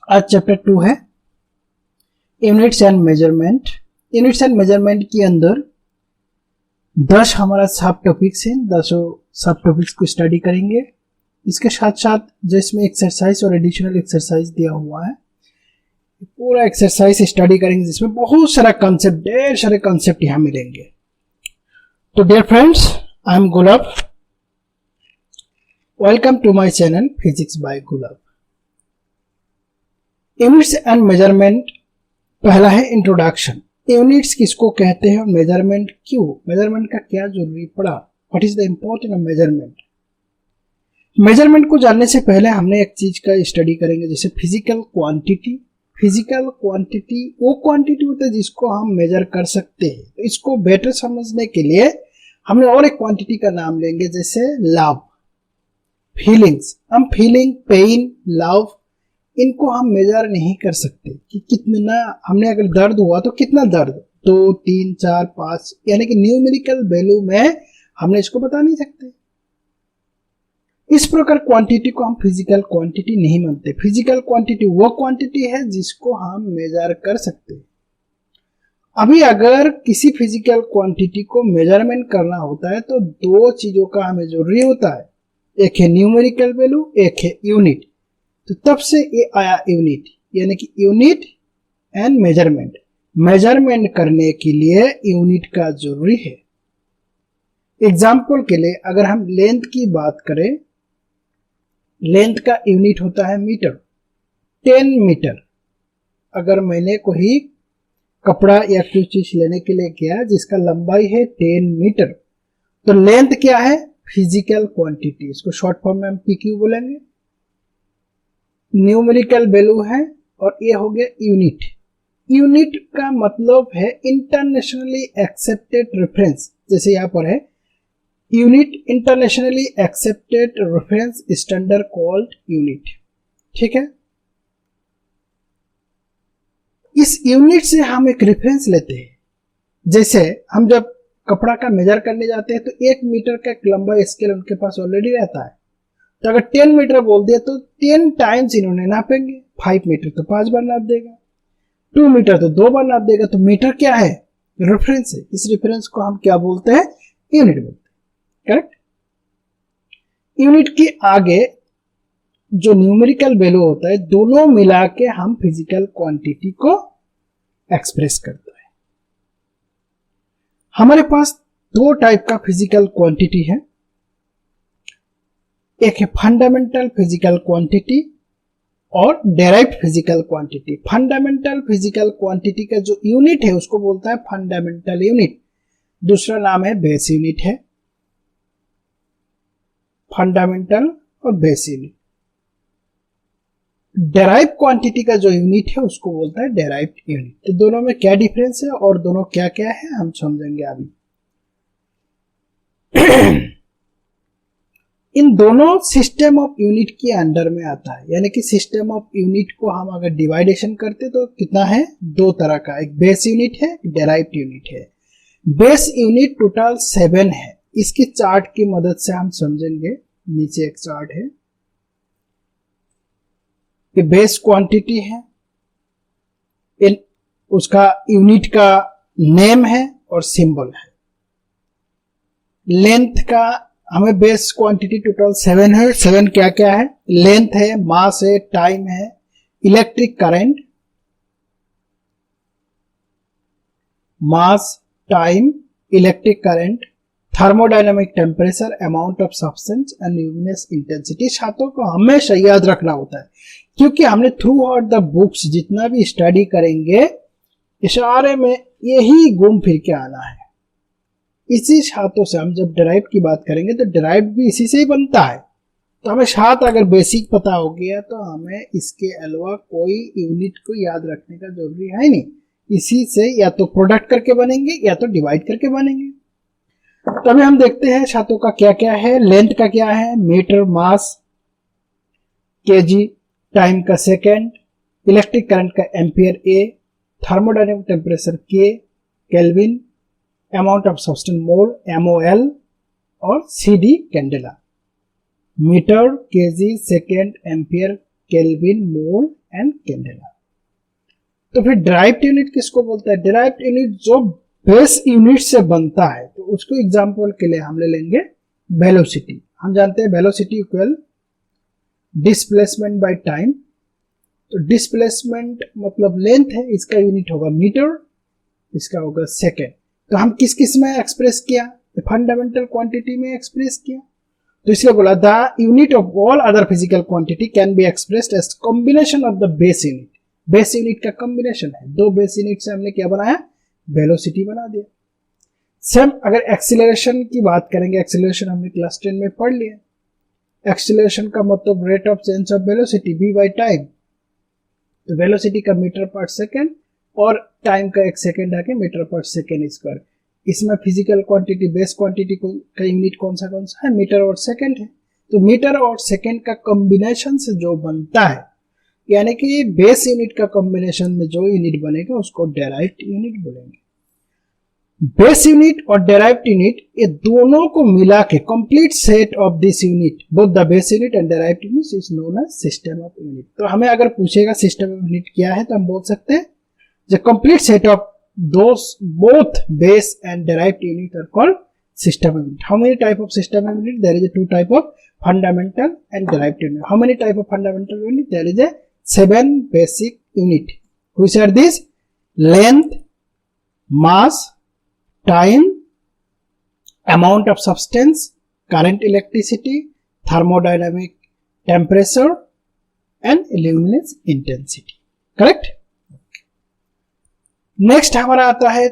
आज चैप्टर 2 है units and measurement. Units and measurement के अंदर 10 हमारा सब टॉपिक्स हैं। 10 सब टॉपिक्स को स्टडी करेंगे। इसके साथ साथ जो इसमें एक्सरसाइज और एडिशनल एक्सरसाइज दिया हुआ है, पूरा एक्सरसाइज स्टडी करेंगे जिसमें बहुत सारा कंसेप्ट, ढेर सारे कंसेप्ट यहाँ मिलेंगे। तो dear friends, I am Gulab. Welcome to my channel physics by Gulab. Units and measurement, पहला है इंट्रोडक्शन। यूनिट्स किसको कहते हैं और मेजरमेंट क्यों, मेजरमेंट का क्या जरूरी पड़ा, what is the importance of measurement. Measurement को जानने से पहले हमने एक चीज का स्टडी करेंगे, जैसे फिजिकल क्वांटिटी। फिजिकल क्वांटिटी वो क्वांटिटी होता है जिसको हम मेजर कर सकते हैं। तो इसको बेटर समझने के लिए हमने और एक क्वांटिटी का नाम लेंगे, जैसे लव, फीलिंग्स। हम फीलिंग, पेन, लव, इनको हम मेजर नहीं कर सकते कि कितना हमने, अगर दर्द हुआ तो कितना दर्द, 2, 3, 4, 5, यानी कि न्यूमेरिकल वैल्यू में हमने इसको बता नहीं सकते। इस प्रकार क्वांटिटी को हम फिजिकल क्वांटिटी नहीं मानते। फिजिकल क्वांटिटी वो क्वांटिटी है जिसको हम मेजर कर सकते हैं। अभी अगर किसी फिजिकल क्वांटिटी को मेजरमेंट करना होता है तो दो चीजों का हमें जरूरी होता है, एक है न्यूमेरिकल वैल्यू, एक है यूनिट। तो तब से ये आया यूनिट, यानी कि यूनिट एंड मेजरमेंट। मेजरमेंट करने के लिए यूनिट का जरूरी है। एग्जाम्पल के लिए अगर हम लेंथ की बात करें, लेंथ का यूनिट होता है मीटर, 10 मीटर। अगर मैंने कोई कपड़ा या कुछ चीज लेने के लिए गया जिसका लंबाई है 10 मीटर, तो लेंथ क्या है, फिजिकल क्वांटिटी। इसको शॉर्ट फॉर्म में हम पीक्यू बोलेंगे। न्यूमेरिकल वैल्यू है और ये हो गया यूनिट। यूनिट का मतलब है इंटरनेशनली एक्सेप्टेड रेफरेंस। जैसे यहां पर है unit, internationally accepted reference standard called unit. ठीक है, इस यूनिट से हम एक रेफरेंस लेते हैं। जैसे हम जब कपड़ा का मेजर करने जाते हैं तो 1 मीटर का एक लंबा स्केल उनके पास ऑलरेडी रहता है। तो अगर 10 मीटर बोल दिया तो 10 टाइम्स इन्होंने नापेंगे। 5 मीटर तो 5 बार नाप देगा, 2 मीटर तो 2 बार नाप देगा। तो मीटर क्या है, रेफरेंस है। इस रेफरेंस को हम क्या बोलते हैं, यूनिट बोलते हैं। करेक्ट। यूनिट के आगे जो न्यूमेरिकल वैल्यू होता है, दोनों मिला के हम फिजिकल क्वांटिटी को एक्सप्रेस करते हैं। हमारे पास दो टाइप का फिजिकल क्वांटिटी है, एक है फंडामेंटल फिजिकल क्वांटिटी और derived physical quantity. Fundamental physical quantity का जो यूनिट है उसको बोलता है फंडामेंटल यूनिट, दूसरा नाम है बेस यूनिट है। फंडामेंटल और बेस यूनिट। डेराइव्ड क्वांटिटी का जो यूनिट है उसको बोलता है डेराइव्ड यूनिट। तो दोनों में क्या डिफरेंस है और दोनों क्या क्या है हम समझेंगे अभी। इन दोनों सिस्टम ऑफ यूनिट के अंडर में आता है, यानी कि सिस्टम ऑफ यूनिट को हम अगर डिवाइडेशन करते तो कितना है, दो तरह का, एक बेस यूनिट है, डेराइव्ड यूनिट है। बेस यूनिट टोटल 7 है। इसकी चार्ट की मदद से हम समझेंगे। नीचे एक चार्ट है, ये बेस क्वांटिटी है, उसका यूनिट का नेम है और सिंबल है। लेंथ का हमें बेस क्वांटिटी टोटल 7 है। 7 क्या क्या है, लेंथ है, मास है, टाइम है, electric current, mass, time, electric current, thermodynamic temperature, amount of substance and luminous intensity. सातों को हमेशा याद रखना होता है, क्योंकि हमने थ्रू आउट द बुक्स जितना भी स्टडी करेंगे इशारे में यही घूम फिर के आना है। इसी सातों से हम जब डेराइव्ड की बात करेंगे तो डेराइव्ड भी इसी से ही बनता है। तो हमें सात अगर बेसिक पता हो गया तो हमें इसके अलावा कोई यूनिट को याद रखने का जरूरी है नहीं। इसी से या तो प्रोडक्ट करके बनेंगे या तो डिवाइड करके बनेंगे। तो अभी हम देखते हैं सातों का क्या क्या है। लेंथ का क्या है, मीटर, मास, केजी, टाइम का सेकेंड, इलेक्ट्रिक करंट का ampere A, thermodynamic temperature K, kelvin, amount of substance mole MOL और CD candela. Metre, KG, second, ampere, kelvin, mole and candela. तो फिर डिराइव्ड यूनिट किसको बोलता है? डिराइव्ड यूनिट जो base unit से बनता है, तो उसको एग्जांपल के लिए हम ले लेंगे वेलोसिटी। हम जानते हैं velocity equal displacement by time. तो डिस्प्लेसमेंट मतलब लेंथ है, इसका यूनिट होगा मीटर, इसका होगा सेकेंड। तो हम किस किस में एक्सप्रेस किया? फंडामेंटल क्वांटिटी में एक्सप्रेस किया। तो इसलिए बोला the unit of all other physical quantity can be expressed as combination of the base unit. Base unit का कॉम्बिनेशन है, दो बेस यूनिट से हमने क्या बनाया? वेलोसिटी बना दिया। सेम अगर एक्सीलरेशन की बात करेंगे, एक्सीलरेशन हमने क्लास 10 में पढ़ लिया। एक्सीलरेशन का मतलब rate of change of velocity v by time. तो वेलोसिटी का मीटर पर सेकेंड और टाइम का एक सेकेंड आके मीटर पर सेकेंड स्क्वायर। इसमें फिजिकल क्वांटिटी बेस क्वांटिटी का यूनिट कौन सा है? मीटर और सेकेंड है। तो मीटर और सेकेंड का कॉम्बिनेशन से जो बनता है, यानी कि बेस यूनिट का कॉम्बिनेशन में जो यूनिट बनेगा उसको डेराइव्ड यूनिट बोलेंगे। बेस यूनिट और डेराइव्ड यूनिट ये दोनों को मिला के complete set of this unit, both the base unit and derived unit is known as system of unit. तो हमें अगर पूछेगा सिस्टम ऑफ यूनिट क्या है, तो हम बोल सकते हैं the complete set of those both base and derived unit are called system of unit. How many type of system of unit? There is a two type of fundamental and derived unit. How many type of fundamental unit? There is a 7 basic unit. Which are these? Length, mass, time, amount of substance, current, electricity, thermodynamic, temperature and luminous intensity. Correct? Next हमारा आता है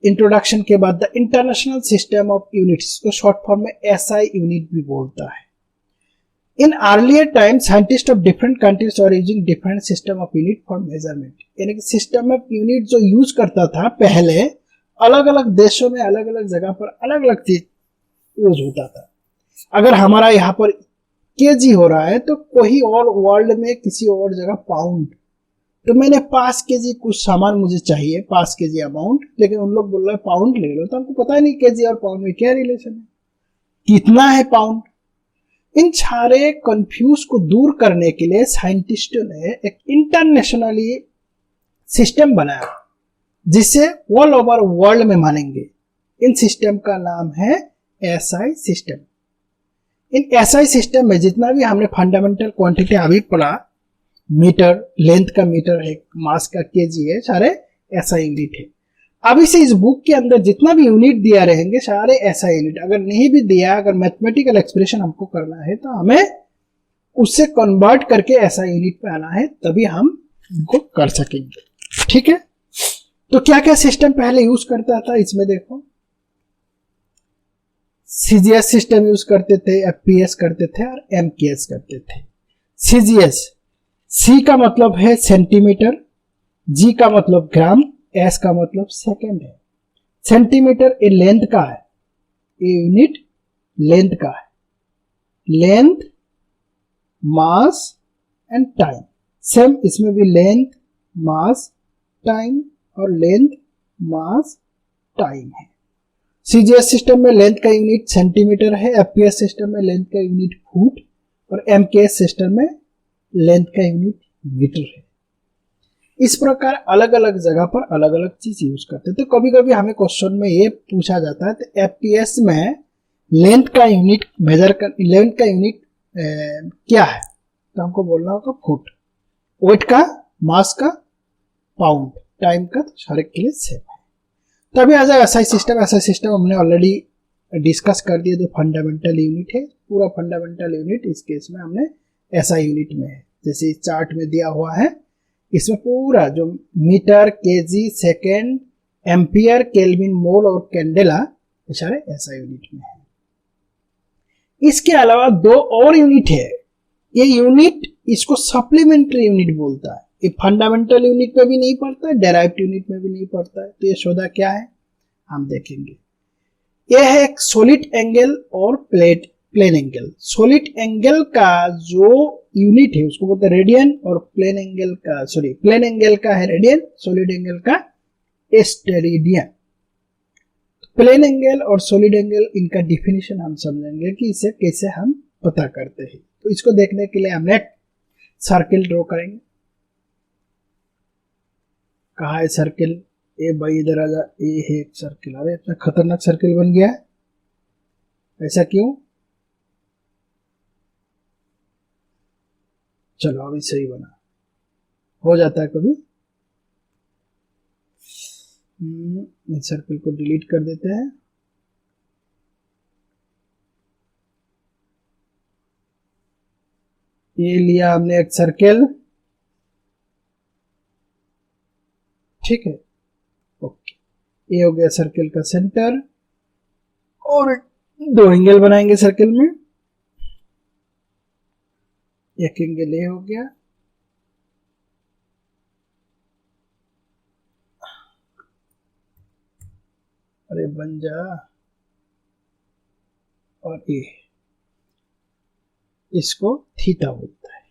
introduction के बाद the international system of units, को short form में SI unit भी बोलता है। In earlier time scientist of different countries are using different system of unit for measurement. यानी कि सिस्टम ऑफ यूनिट जो यूज करता था पहले, अलग अलग देशों में अलग अलग जगह पर अलग अलग चीज यूज होता था। अगर हमारा यहाँ पर केजी हो रहा है, तो कोई और वर्ल्ड में किसी और जगह पाउंड। तो मैंने 5 केजी कुछ सामान मुझे चाहिए, 5 केजी अमाउंट, लेकिन उन लोग बोल रहे हैं पाउंड ले लो। तो हमको पता नहीं केजी और पाउंड में क्या रिलेशन है, कितना है पाउंड। इन सारे कंफ्यूज को दूर करने के लिए साइंटिस्टों ने एक इंटरनेशनली सिस्टम बनाया जिसे ऑल ओवर वर्ल्ड में मानेंगे। इन सिस्टम का नाम है SI system. In SI system में जितना भी हमने फंडामेंटल क्वांटिटी अभी पढ़ा, मीटर, लेंथ का मीटर है, मास का केजी है, सारे एसआई यूनिट है। अभी से इस बुक के अंदर जितना भी यूनिट दिया रहेंगे सारे एसआई यूनिट। अगर नहीं भी दिया, अगर मैथमेटिकल एक्सप्रेशन हमको करना है तो हमें उससे कन्वर्ट करके एसआई यूनिट पे आना है, तभी हम इनको कर सकेंगे। ठीक है, तो क्या क्या सिस्टम पहले यूज करता था इसमें देखो। सीजीएस सिस्टम यूज करते थे, एफपीएस करते थे और एमकेएस करते थे। सीजीएस, सी का मतलब है सेंटीमीटर, जी का मतलब ग्राम, एस का मतलब सेकेंड है। सेंटीमीटर ये लेंथ का है, ये यूनिट लेंथ का है। Length, mass and time. Same इसमें भी लेंथ, मास, टाइम और लेंथ, मास, टाइम है। सीजीएस सिस्टम में लेंथ का यूनिट सेंटीमीटर है, एफपीएस सिस्टम में लेंथ का यूनिट फुट और एमकेएस सिस्टम में लेंथ का यूनिट मीटर है। इस प्रकार अलग अलग जगह पर अलग अलग चीज यूज करते हैं। तो कभी कभी हमें क्वेश्चन में ये पूछा जाता है, तो एफपीएस में लेंथ का यूनिट लेंथ का यूनिट क्या है, तो हमको बोलना होगा फुट। वेट का, मास का, पाउंड, टाइम का, तो सारे के लिए सेम है। तो अभी आ जाए एसआई सिस्टम। एसआई सिस्टम हमने ऑलरेडी डिस्कस कर दिया, जो फंडामेंटल यूनिट है। पूरा फंडामेंटल यूनिट इस केस में हमने एसआई यूनिट में है, जैसे इस चार्ट में दिया हुआ है। इसमें पूरा जो metre, KG, second, ampere, kelvin, mole और कैंडेला, ये सारे एसआई यूनिट में है। इसके अलावा 2 और यूनिट है। ये यूनिट, इसको सप्लीमेंट्री यूनिट बोलता है। ये फंडामेंटल यूनिट में भी नहीं पड़ता है, डेराइव्ड यूनिट में भी नहीं पड़ता है। तो ये सौदा क्या है हम देखेंगे। यह है एक सॉलिड एंगल और प्लेन एंगल। सॉलिड एंगल का जो यूनिट है उसको बोलते हैं रेडियन, और प्लेन एंगल का है रेडियन, सॉलिड एंगल का स्टेरेडियन। प्लेन एंगल और सॉलिड एंगल, इनका डिफिनेशन हम समझेंगे कि इसे कैसे हम पता करते हैं। तो इसको देखने के लिए हमने सर्किल ड्रॉ करेंगे। कहाँ है सर्किल? ए भाई इधर आ जा, ए है एक सर्किल। अरे इतना खतरनाक सर्किल बन गया है, ऐसा क्यों? चलो अभी सही बना, हो जाता है कभी। इस सर्किल को डिलीट कर देते हैं। ये लिया हमने एक सर्किल, ठीक है, ओके। ये हो गया सर्किल का सेंटर, और दो एंगल बनाएंगे सर्किल में। एक एंगल ये हो गया, अरे बन जा, और ये इसको थीटा बोलता है।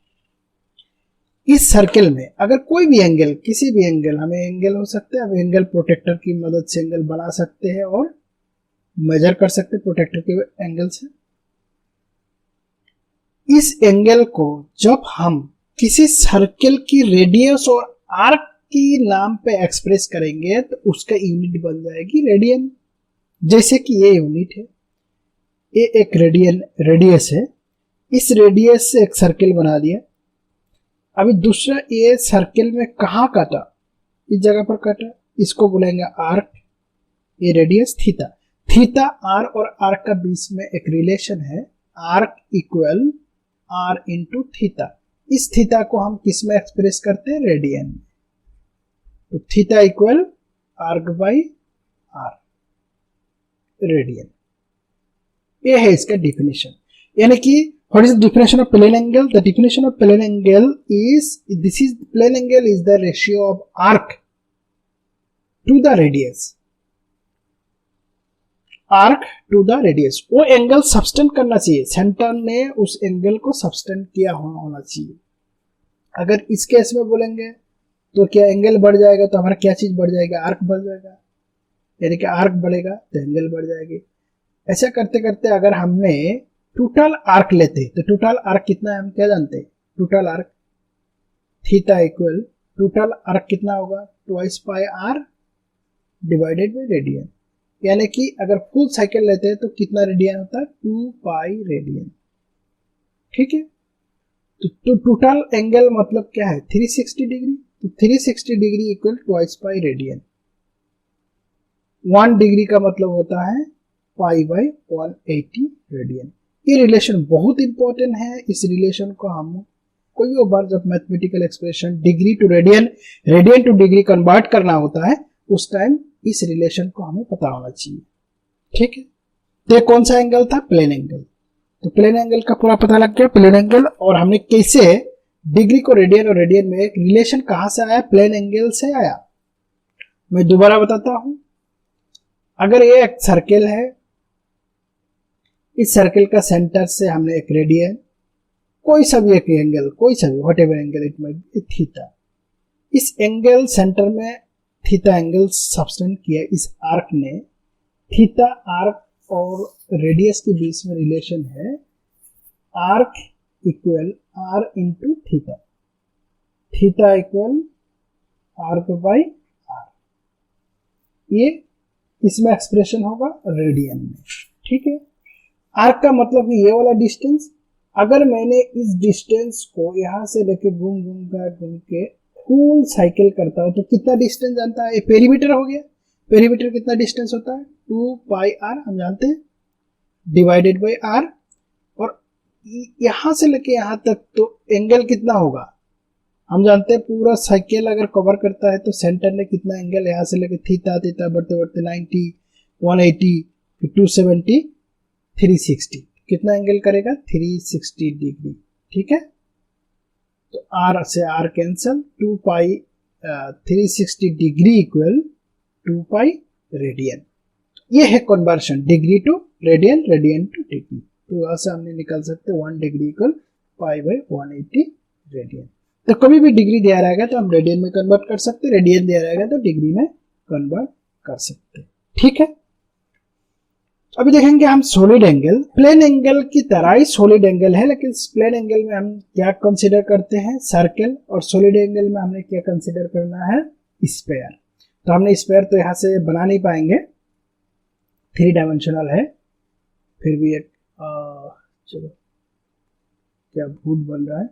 इस सर्किल में अगर कोई भी एंगल, किसी भी एंगल, हमें एंगल हो सकता है, अब एंगल प्रोटेक्टर की मदद से एंगल बना सकते हैं और मेजर कर सकते हैं प्रोटेक्टर के एंगल से। इस एंगल को जब हम किसी सर्किल की रेडियस और आर्क की नाम पे एक्सप्रेस करेंगे तो उसका यूनिट बन जाएगी रेडियन। जैसे कि ये यूनिट है, ये एक रेडियस है, इस रेडियस से एक सर्किल बना दिया। अभी दूसरा, ये सर्किल में कहाँ काटा? इस जगह पर काटा, इसको बोलेंगे आर्क। ये रेडियस थीटा, थीटा आर और आर्क का बीच में एक रिलेशन है, arc equal R into theta. इस थीटा को हम किस में एक्सप्रेस करते हैं? रेडियन में। तो theta equal arc by R, radian. ये है इसका डिफिनेशन। यानी कि what is the definition of plane angle? The definition of plane angle is, plane angle is the ratio of arc to the radius, arc to the radius। वो angle subtended करना चाहिए, centre ने उस angle को subtended किया होना चाहिए। अगर इस केस में बोलेंगे तो क्या एंगल बढ़ जाएगा, तो हमारा क्या चीज बढ़ जाएगा? आर्क बढ़ जाएगा। यानी कि आर्क बढ़ेगा तो एंगल बढ़ जाएगी। ऐसा करते करते अगर हमने टोटल आर्क लेते तो टोटल आर्क कितना है हम क्या जानते हैं? Total arc theta equal, total arc कितना होगा? Twice pi R divided by radian. यानी कि अगर फुल साइकिल लेते हैं तो कितना रेडियन होता है? 2 पाई रेडियन, ठीक है। तो टोटल एंगल मतलब क्या है? 360 डिग्री। तो 360 degree equal twice pi radian. 1 degree का मतलब होता है पाई बाई 180 रेडियन। ये रिलेशन बहुत इंपॉर्टेंट है। इस रिलेशन को हम कोई बार जब mathematical expression degree to radian, radian to degree convert करना होता है, उस टाइम इस रिलेशन को हमें पता होना चाहिए, ठीक है। तो कौन सा एंगल था? Plane angle. तो प्लेन एंगल का पूरा पता लग गया, प्लेन एंगल। और हमने कैसे डिग्री को रेडियन और रेडियन में एक रिलेशन कहां से आया? प्लेन एंगल से आया। मैं दोबारा बताता हूं। अगर ये एक सर्किल है, इस सर्किल का सेंटर से हमने एक रेडियन, कोई सा भी एक एंगल, कोई सा भी what ever angle it might be, theta, इस एंगल सेंटर में थीटा एंगल सबस्टेंड किया। इस आर्क ने, थीटा आर्क और रेडियस के बीच में रिलेशन है, arc equal R into theta, theta equal arc by R. ये इसमें एक्सप्रेशन होगा रेडियन में, ठीक है। आर्क का मतलब ये वाला डिस्टेंस। अगर मैंने इस डिस्टेंस को यहां से लेके घूम के फुल साइकिल करता हूं तो कितना डिस्टेंस जानता है? ये पेरीमीटर हो गया। पेरीमीटर कितना डिस्टेंस होता है? 2 पाई आर, हम जानते हैं, डिवाइडेड बाई आर। और यहां से लेके यहां तक तो एंगल कितना होगा? हम जानते हैं पूरा साइकिल अगर कवर करता है तो सेंटर ने कितना एंगल, यहां से लेके थीटा थीटा बढ़ते बढ़ते 90, 180, 270, 360, कितना एंगल करेगा? 360 डिग्री, ठीक है। तो आर से R cancel, 2 pi 360 degree equal 2 pi radian. ये है conversion degree to radian, radian to degree. तो यहां से हमने निकाल सकते 1 degree equal pi by 180 radian. तो कभी भी डिग्री दिया रहेगा तो हम रेडियन में कन्वर्ट कर सकते, रेडियन दिया रहेगा तो डिग्री में कन्वर्ट कर सकते, ठीक है। अभी देखेंगे हम सॉलिड एंगल। प्लेन एंगल की तरह ही सॉलिड एंगल है, लेकिन प्लेन एंगल में हम क्या कंसीडर करते हैं, सर्कल, और सॉलिड एंगल में हमने क्या कंसीडर करना है, स्फीयर। तो हमने स्फीयर तो यहाँ से बना नहीं पाएंगे, 3 डायमेंशनल है, फिर भी एक चलो क्या भूत बन रहा है,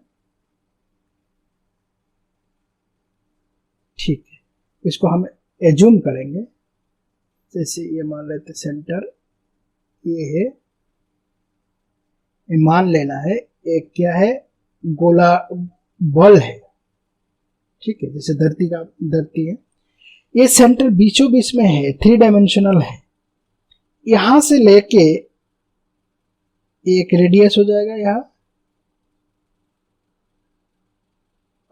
ठीक है, इसको हम एज्यूम करेंगे। जैसे ये मान लेते सेंटर ये है, ये मान लेना है एक क्या है, गोला बॉल है, ठीक है, जैसे धरती है, ये सेंटर बीचों बीच में है, 3 डायमेंशनल है। यहां से लेके एक रेडियस हो जाएगा यहाँ,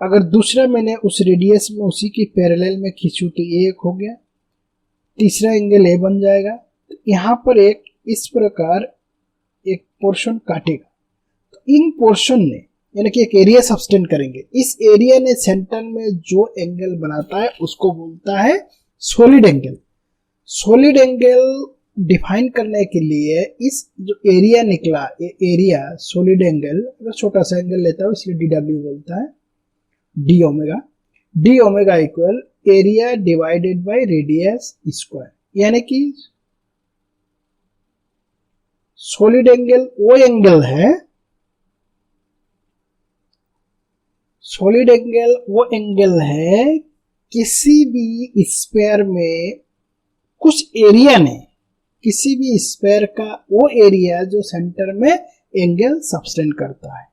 अगर दूसरा मैंने उस रेडियस में उसी की पैरेलल में खींचूं तो ये एक हो गया, तीसरा एंगल ए बन जाएगा। तो यहाँ पर एक इस प्रकार एक पोर्शन काटेगा, तो इन पोर्शन ने यानी कि एक एरिया सब्सटेंड करेंगे, इस एरिया ने सेंटर में जो एंगल बनाता है उसको बोलता है solid angle. Solid angle define करने के लिए इस जो एरिया निकला, ये एरिया सॉलिड एंगल, अगर छोटा सा एंगल लेता हूं इसलिए DW बोलता है, D omega equal area divided by radius square, यानी कि सॉलिड एंगल वो एंगल है, सॉलिड एंगल वो एंगल है किसी भी स्फीयर में कुछ एरिया ने, किसी भी स्फीयर का वो एरिया जो सेंटर में एंगल सब्सटेंड करता है।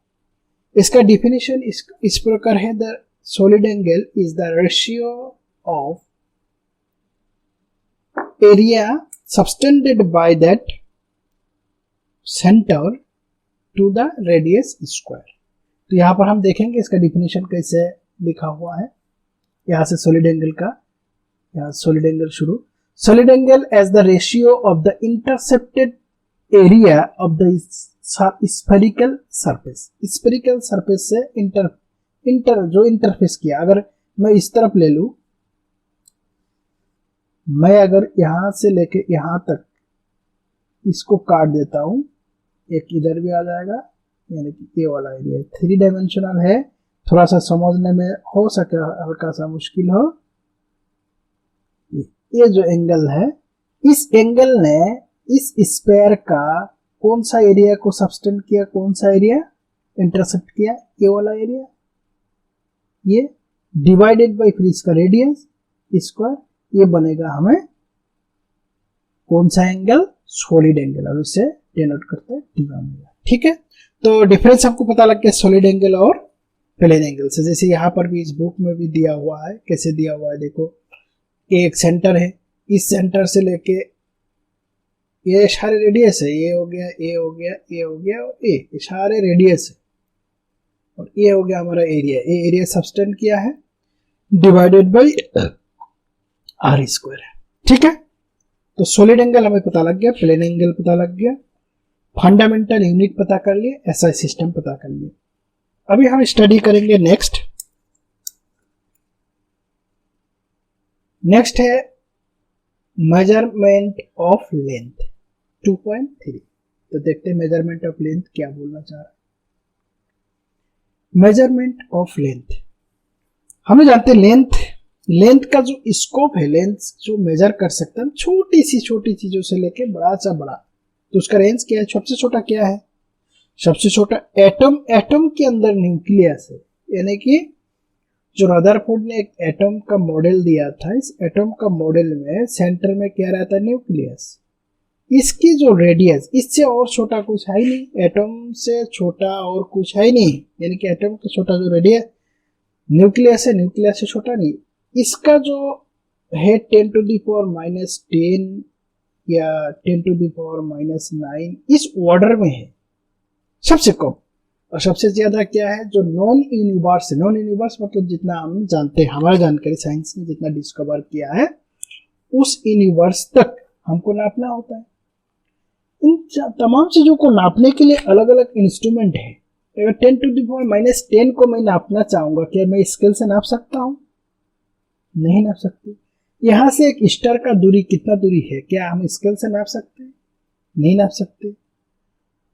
इसका डिफिनेशन इस प्रकार है, the solid angle is the ratio of area subtended by that centre to the radius square. तो यहां पर हम देखेंगे इसका डिफिनेशन कैसे लिखा हुआ है, यहां से सॉलिड एंगल का, यहां सॉलिड एंगल शुरू, solid angle as the ratio of the intercepted area of the spherical surface. Spherical surface से जो इंटरफेस किया, अगर मैं इस तरफ ले लूं, मैं अगर यहां से लेके यहां तक इसको काट देता हूं, एक इधर भी आ जाएगा, यानी कि ये वाला एरिया 3 डायमेंशनल है, थोड़ा सा समझने में हो सके हल्का सा मुश्किल हो। ये जो एंगल है, इस एंगल ने इस स्फीयर का कौन सा एरिया को सब्सटेंड किया, कौन सा एरिया इंटरसेप्ट किया, ये वाला एरिया, ये डिवाइडेड बाय फिर इसका रेडियस स्क्वायर, ये बनेगा हमें कौन सा एंगल, सॉलिड एंगल, और इसे डिनोट करते हैं डी ओमेगा। ठीक है, तो डिफरेंस आपको पता लग गया सॉलिड एंगल और प्लेन एंगल से। जैसे यहाँ पर भी इस बुक में भी दिया हुआ है, कैसे दिया हुआ है देखो, एक सेंटर है, इस सेंटर से लेके ये सारे रेडियस है, ये हो गया, ये हो गया, ये हो गया, और ये सारे रेडियस है, और ये हो गया हमारा एरिया, ये एरिया सब्सटेंड किया है डिवाइडेड बाय आर स्क्वायर है। ठीक है, तो सॉलिड एंगल हमें पता लग गया, प्लेन एंगल पता लग गया, फंडामेंटल यूनिट पता कर लिए, एसआई सिस्टम पता कर लिए। अभी हम स्टडी करेंगे नेक्स्ट है मेजरमेंट ऑफ लेंथ 2.3। तो देखते हैं मेजरमेंट ऑफ लेंथ क्या बोलना चाह रहा है। मेजरमेंट ऑफ लेंथ, हमें जानते हैं लेंथ का जो स्कोप है, लेंथ जो मेजर कर सकते हैं छोटी चीजों से लेके बड़ा सा बड़ा, तो उसका रेंज क्या है, सबसे छोटा क्या है, सबसे छोटा एटम के अंदर न्यूक्लियस है, यानी कि जो रदरफोर्ड ने एक एटम का मॉडल दिया था, इस एटम का मॉडल में सेंटर में क्या रहता है, न्यूक्लियस। इसकी जो रेडियस, इससे और छोटा कुछ है ही नहीं, एटम से छोटा और कुछ है ही नहीं, यानी कि एटम का छोटा जो रेडियस न्यूक्लियस है, न्यूक्लियस से छोटा नहीं। इसका जो है 10⁻⁻10 या 10⁻�9 इस ऑर्डर में है, सबसे कम। और सबसे ज्यादा क्या है, जो नॉन यूनिवर्स मतलब जितना हम जानते हैं, हमारा जानकारी साइंस ने जितना डिस्कवर किया है उस यूनिवर्स तक हमको नापना होता है। इन तमाम चीजों को नापने के लिए अलग अलग इंस्ट्रूमेंट है। अगर 10⁻⁻10 को मैं नापना चाहूंगा, क्या मैं स्केल से नाप सकता हूं? नहीं नाप सकते। यहां से एक स्टार का दूरी कितना दूरी है, क्या हम स्केल से नाप सकते हैं? नहीं नाप सकते।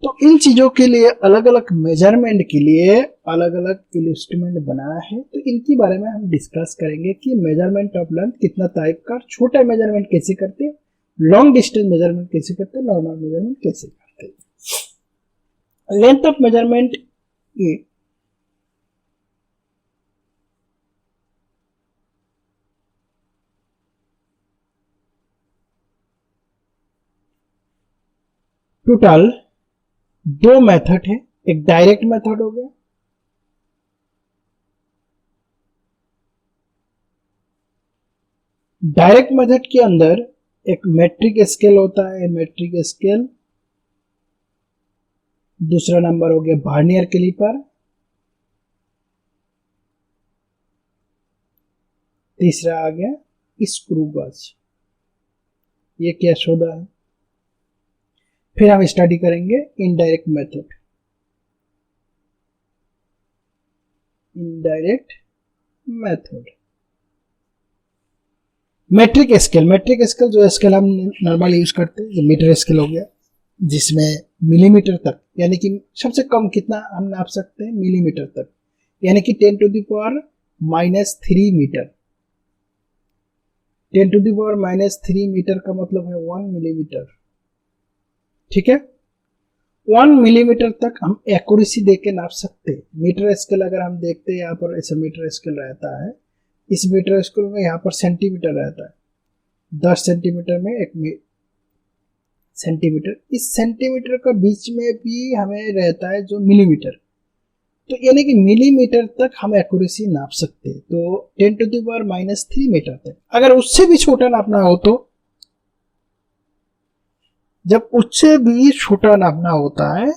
तो इन चीजों के लिए अलग अलग मेजरमेंट के लिए अलग अलग इंस्ट्रूमेंट बनाया है। तो इनके बारे में हम डिस्कस करेंगे कि मेजरमेंट ऑफ लेंथ कितना टाइप का, छोटा मेजरमेंट कैसे करते हैं, लॉन्ग डिस्टेंस मेजरमेंट कैसे करते हैं, नॉर्मल मेजरमेंट कैसे करते हैं। लेंथ ऑफ मेजरमेंट टोटल दो मेथड है, एक डायरेक्ट मेथड हो गया, डायरेक्ट मेथड के अंदर एक मेट्रिक स्केल होता है, मेट्रिक स्केल, दूसरा नंबर हो गया वर्नियर कैलिपर, तीसरा आ गया स्क्रू गेज। ये क्या होता है, फिर हम स्टडी करेंगे indirect method. Indirect method, metric scale, metric scale जो स्केल हम नॉर्मल यूज करते हैं, ये मीटर स्केल हो गया, जिसमें मिलीमीटर तक, यानी कि सबसे कम कितना हम नाप सकते हैं, मिलीमीटर तक, यानी कि 10 to the power -3 metre. 10 to the power -3 metre का मतलब है 1 मिलीमीटर। ठीक है, 1 मिलीमीटर तक हम एक्यूरेसी देके नाप सकते हैं। मीटर स्केल अगर हम देखते हैं, यहाँ पर ऐसा मीटर स्केल रहता है, इस मीटर स्केल में यहाँ पर सेंटीमीटर रहता है, 10 सेंटीमीटर में 1 सेंटीमीटर, इस सेंटीमीटर का बीच में भी हमें रहता है जो मिलीमीटर। तो यानी कि मिलीमीटर तक हम एक्यूरेसी नाप सकते हैं। तो 10 टू द पावर -3 मीटर तक, अगर उससे भी छोटा नापना हो, तो जब उससे भी छोटा नापना होता है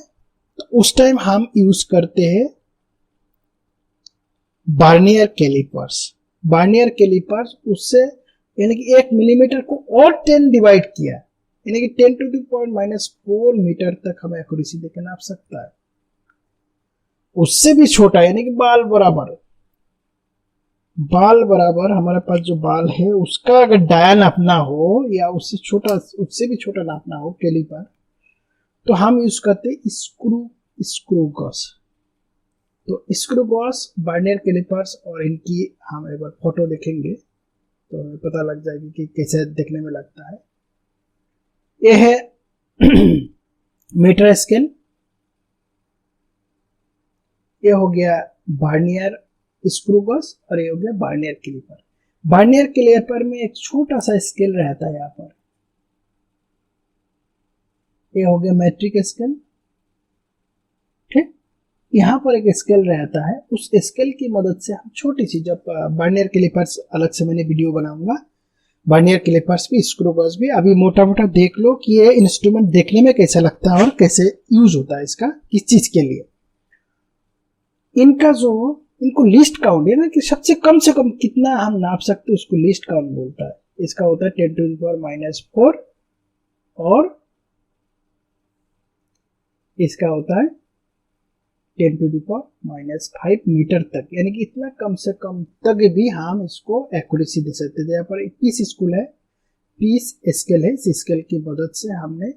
तो उस टाइम हम यूज करते हैं वर्नियर कैलिपर्स। वर्नियर कैलिपर्स उससे, यानी कि 1 मिलीमीटर को और 10 डिवाइड किया, यानी कि 10 टू द पावर -4 मीटर तक हम एक्यूरेसी देकर नाप सकता है। उससे भी छोटा, यानी कि बाल बराबर, बाल बराबर हमारे पास जो बाल है उसका अगर डाया नापना हो या उससे छोटा, उससे भी छोटा नापना हो कैलिपर, तो हम यूज करते हैं स्क्रू गेज। तो स्क्रू गेज, वर्नियर कैलिपर्स, और इनकी हम एक बार फोटो देखेंगे तो हमें पता लग जाएगी कि कैसे देखने में लगता है। यह है मीटर स्केल, ये हो गया वर्नियर स्क्रू गेज, और ये हो गया वर्नियर कैलिपर। वर्नियर कैलिपर में एक छोटा सा स्केल रहता है यहाँ पर, ये हो गया मैट्रिक स्केल। ठीक, यहाँ पर एक स्केल रहता है, उस स्केल की मदद से हम छोटी सी, जब वर्नियर कैलिपर्स अलग से मैंने वीडियो बनाऊंगा, वर्नियर कैलिपर्स भी स्क्रू गेज भी, अभी मोटा मोटा देख लो कि ये इंस्ट्रूमेंट देखने में कैसा लगता है और कैसे यूज होता है, इसका किस चीज के लिए। इनका जो, इनको लिस्ट काउंट है ना, कि सबसे कम से कम कितना हम नाप सकते हैं, उसको लिस्ट काउंट बोलता है। इसका होता है 10 टू द पावर -4, और इसका होता है 10 टू द पावर -5 मीटर तक, यानी कि इतना कम से कम तक भी हम इसको एक्यूरेसी दे सकते थे। यहाँ पर एक पीस स्कूल है, पीस स्केल है, इस स्केल की मदद से हमने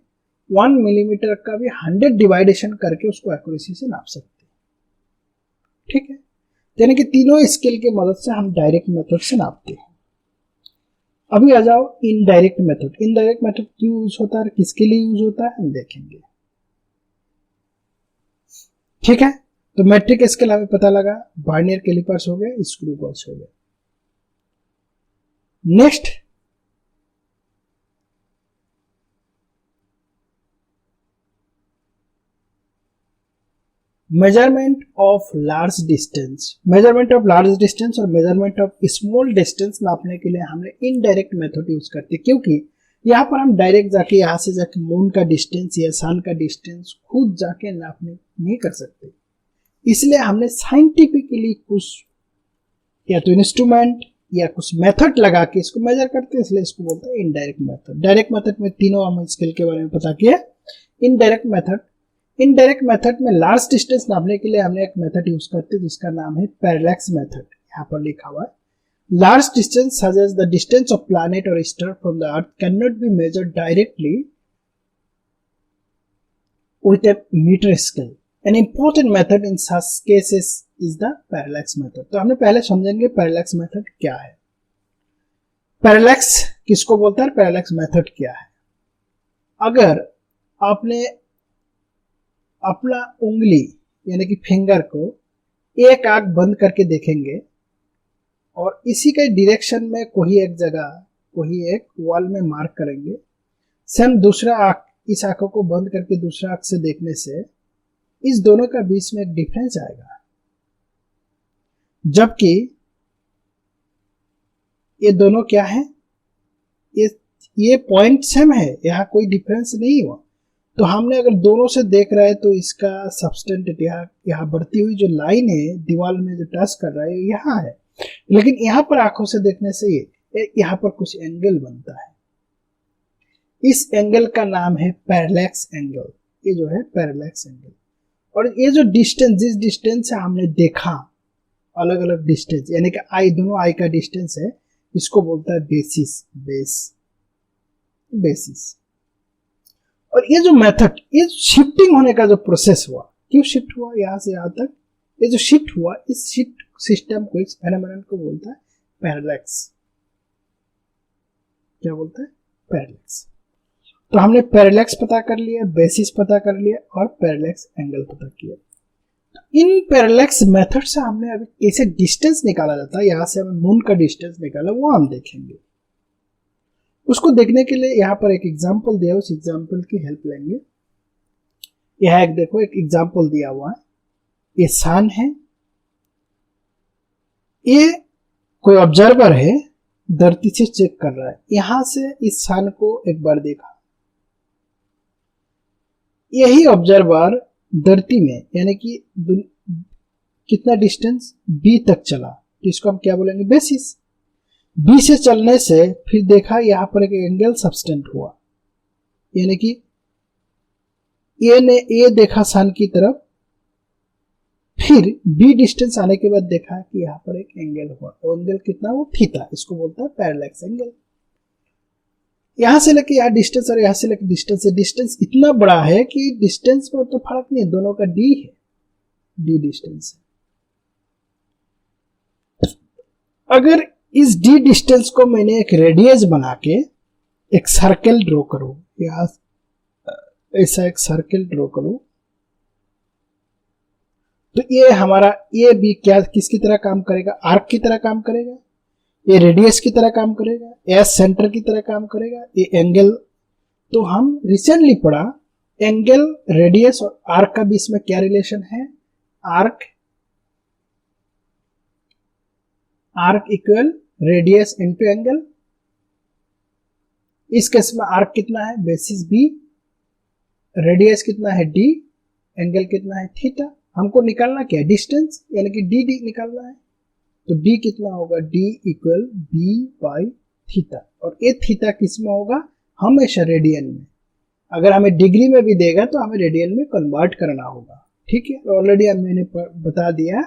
1 मिलीमीटर का भी 100 डिवाइडेशन करके उसको एक्यूरेसी से नाप सकते हैं। ठीक है, यानी कि तीनों स्केल की मदद से हम डायरेक्ट मेथड से नापते हैं। अभी आ जाओ इनडायरेक्ट मेथड। इनडायरेक्ट मेथड क्यों यूज होता है, किसके लिए यूज होता है, हम देखेंगे। ठीक है, तो मैट्रिक स्केल हमें पता लगा, वर्नियर कैलिपर्स हो गए, स्क्रू गेज हो गए। Next measurement of large distance. Measurement of large distance और मेजरमेंट ऑफ स्मॉल डिस्टेंस नापने के लिए हमने इनडायरेक्ट मेथड यूज करते हैं, क्योंकि यहाँ पर हम डायरेक्ट जाके, यहाँ से जाके मून का डिस्टेंस या सन का डिस्टेंस खुद जाके नापने नहीं कर सकते। इसलिए हमने साइंटिफिकली कुछ या तो इंस्ट्रूमेंट या कुछ मेथड लगा के इसको मेजर करते हैं, इसलिए इसको बोलते हैं इनडायरेक्ट मेथड। डायरेक्ट मेथड में तीनों हम स्केल के बारे में पता किया। इनडायरेक्ट मेथड, इनडायरेक्ट मेथड में लार्ज डिस्टेंस नापने के लिए हमने एक मेथड यूज करते हैं जिसका नाम है पैरेलैक्स मेथड। यहाँ पर लिखा हुआ है, large distance such as the distance of planet और star from the earth can not be measured directly with a meter scale. An important method in such cases is the parallax method. तो हमने पहले समझेंगे parallax method क्या है. parallax किसको बोलता है, parallax method क्या है. अगर आपने अपना उंगली यानी कि फिंगर को एक आंख बंद करके देखेंगे और इसी के डायरेक्शन में कोई एक जगह, कोई एक वॉल में मार्क करेंगे, सेम दूसरा आंख, इस आंखों को बंद करके दूसरा आंख से देखने से इस दोनों का बीच में एक डिफरेंस आएगा. जबकि ये दोनों क्या है, ये पॉइंट सेम है, यहां कोई डिफरेंस नहीं हुआ. तो हमने अगर दोनों से देख रहा है तो इसका सबस्टेंट यहाँ बढ़ती हुई जो लाइन है दीवार में जो टच कर रहा है यहाँ है, लेकिन यहाँ पर आंखों से देखने से यहाँ पर कुछ एंगल बनता है. इस एंगल का नाम है पैरेलैक्स एंगल. ये जो है पैरेलैक्स एंगल. और ये जो डिस्टेंस, जिस डिस्टेंस से हमने देखा, अलग अलग डिस्टेंस यानी कि आई, दोनों आई का डिस्टेंस है, इसको बोलता है बेसिस. बेसिस. और ये जो मेथड, ये शिफ्टिंग होने का जो प्रोसेस हुआ, क्यों शिफ्ट हुआ यहां से यहां तक, ये जो शिफ्ट हुआ, इस शिफ्ट सिस्टम को, इस फेनोमेनन को बोलता है पैरेलैक्स. क्या बोलता है, पैरेलैक्स. तो हमने पैरेलैक्स पता कर लिया, बेसिस पता कर लिया और पैरेलैक्स एंगल पता किया. इन पैरेलैक्स मेथड से हमने अभी कैसे डिस्टेंस निकाला जाता है, यहां से हमें मून का डिस्टेंस निकाला, वो हम देखेंगे. उसको देखने के लिए यहाँ पर एक एग्जाम्पल दिया, उस एग्जाम्पल की हेल्प लेंगे. यह एक देखो, एक एग्जाम्पल दिया हुआ है. ये सन है, ये कोई ऑब्जर्वर है, धरती से चेक कर रहा है. यहां से इस सन को एक बार देखा, यही ऑब्जर्वर धरती में यानी कि कितना डिस्टेंस बी तक चला, तो इसको हम क्या बोलेंगे, बेसिस. बी से चलने से फिर देखा यहां पर एक एंगल सबस्टेंट हुआ, यानी कि ए ने ए देखा सन की तरफ, फिर बी डिस्टेंस आने के बाद देखा कि यहां पर एक एंगल हुआ. तो एंगल कितना, वो थीटा. इसको बोलता है पैरेलैक्स एंगल. यहां से लेके यहां डिस्टेंस और यहां से लेके डिस्टेंस इतना बड़ा है कि डिस्टेंस में तो फर्क नहीं है, दोनों का डी है, डी डिस्टेंस है. अगर इस डी डिस्टेंस को मैंने एक रेडियस बना के एक सर्कल ड्रॉ करूं, यहां ऐसा एक सर्कल ड्रॉ करूं, तो ये हमारा ये भी क्या, किसकी तरह काम करेगा, आर्क की तरह काम करेगा. ये रेडियस की तरह काम करेगा, एस सेंटर की तरह काम करेगा. ये एंगल, तो हम रिसेंटली पढ़ा एंगल, रेडियस और आर्क का बीच में क्या रिलेशन है, arc equal radius into angle. इस केस में आर्क कितना है, बेसिस बी, रेडियस कितना है डी, एंगल कितना है थीटा. हमको निकालना क्या है, डिस्टेंस यानी कि डी निकालना है. तो डी कितना होगा, D equal B by theta. और ये थीटा किस में होगा, हमेशा रेडियन में. अगर हमें डिग्री में भी देगा तो हमें रेडियन में कन्वर्ट करना होगा. ठीक है, ऑलरेडी मैंने बता दिया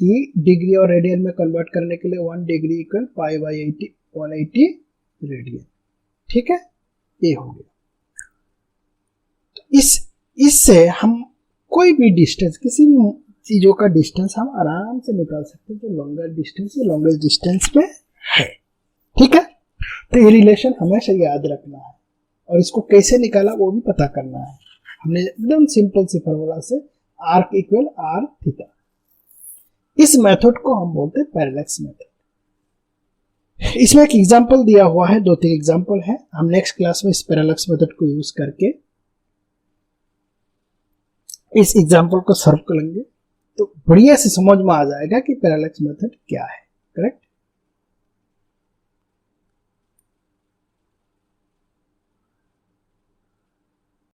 कि डिग्री और रेडियन में कन्वर्ट करने के लिए 1 degree equal pi by 180 radian. ठीक है, ये हो गया. तो इससे हम कोई भी डिस्टेंस, किसी भी चीजों का डिस्टेंस हम आराम से निकाल सकते हैं, जो लॉन्गर डिस्टेंस या लॉन्गेस्ट डिस्टेंस में है. ठीक है, तो ये रिलेशन हमेशा याद रखना है और इसको कैसे निकाला वो भी पता करना है. हमने एकदम सिंपल सी फॉर्मूला से आर्क इक्वल आर थीटा. इस मेथड को हम बोलते हैं पैरेलैक्स मेथड. इसमें एक एग्जांपल दिया हुआ है, 2-3 एग्जांपल है. हम नेक्स्ट क्लास में इस पैरेलैक्स मेथड को यूज करके इस एग्जांपल को सॉल्व करेंगे, तो बढ़िया से समझ में आ जाएगा कि पैरेलैक्स मेथड क्या है. करेक्ट.